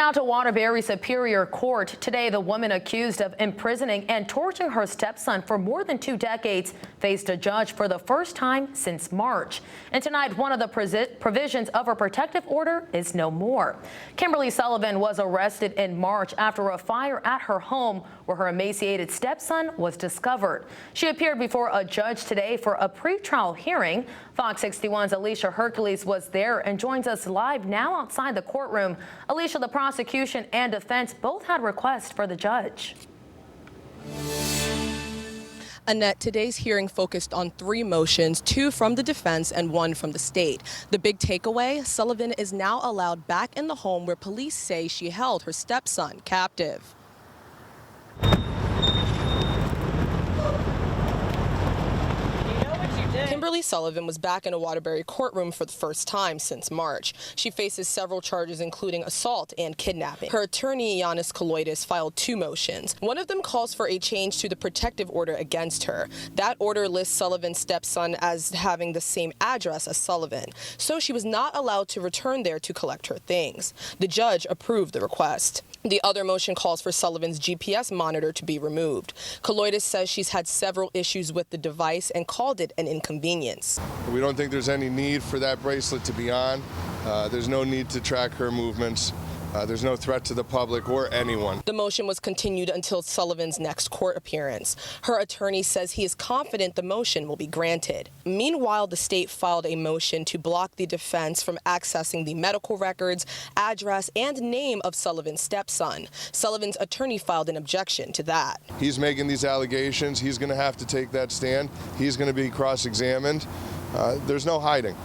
Now to Waterbury Superior Court. Today, the woman accused of imprisoning and torturing her stepson for more than 2 decades faced a judge for the first time since March. And tonight, one of the provisions of her protective order is no more. Kimberly Sullivan was arrested in March after a fire at her home where her emaciated stepson was discovered. She appeared before a judge today for a pretrial hearing. Fox 61's Alicia Hercules was there and joins us live now outside the courtroom. Alicia, the prosecution and defense both had requests for the judge. Annette, today's hearing focused on 3 motions, 2 from the defense and 1 from the state. The big takeaway, Sullivan is now allowed back in the home where police say she held her stepson captive. Kimberly Sullivan was back in a Waterbury courtroom for the first time since March. She faces several charges, including assault and kidnapping. Her attorney, Yannis Kaloidis, filed 2 motions. One of them calls for a change to the protective order against her. That order lists Sullivan's stepson as having the same address as Sullivan, so she was not allowed to return there to collect her things. The judge approved the request. The other motion calls for Sullivan's GPS monitor to be removed. Kaloidis says she's had several issues with the device and called it an inconvenience. We don't think there's any need for that bracelet to be on. There's no need to track her movements. There's no threat to the public or anyone. The motion was continued until Sullivan's next court appearance. Her attorney says he is confident the motion will be granted. Meanwhile, the state filed a motion to block the defense from accessing the medical records, address, and name of Sullivan's stepson. Sullivan's attorney filed an objection to that. He's making these allegations. He's going to have to take that stand. He's going to be cross-examined. There's no hiding.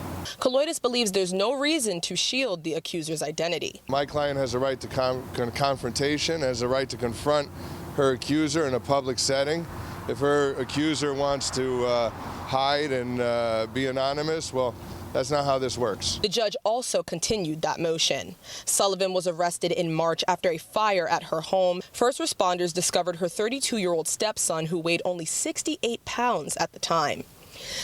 Kaloidis believes there's no reason to shield the accuser's identity. My client has a right to confrontation, has a right to confront her accuser in a public setting. If her accuser wants to hide and be anonymous, well, that's not how this works. The judge also continued that motion. Sullivan was arrested in March after a fire at her home. First responders discovered her 32-year-old stepson, who weighed only 68 pounds at the time.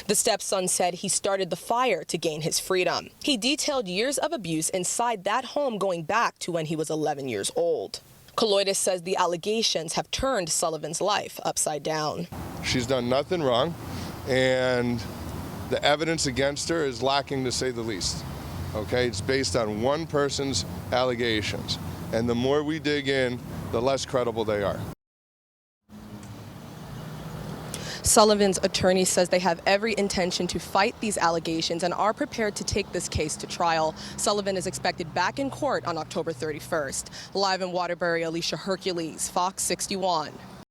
The stepson said he started the fire to gain his freedom. He detailed years of abuse inside that home going back to when he was 11 years old. Kaloidis says the allegations have turned Sullivan's life upside down. She's done nothing wrong, and the evidence against her is lacking, to say the least. Okay, it's based on one person's allegations, and the more we dig in, the less credible they are. Sullivan's attorney says they have every intention to fight these allegations and are prepared to take this case to trial. Sullivan is expected back in court on October 31st. Live in Waterbury, Alicia Hercules, Fox 61.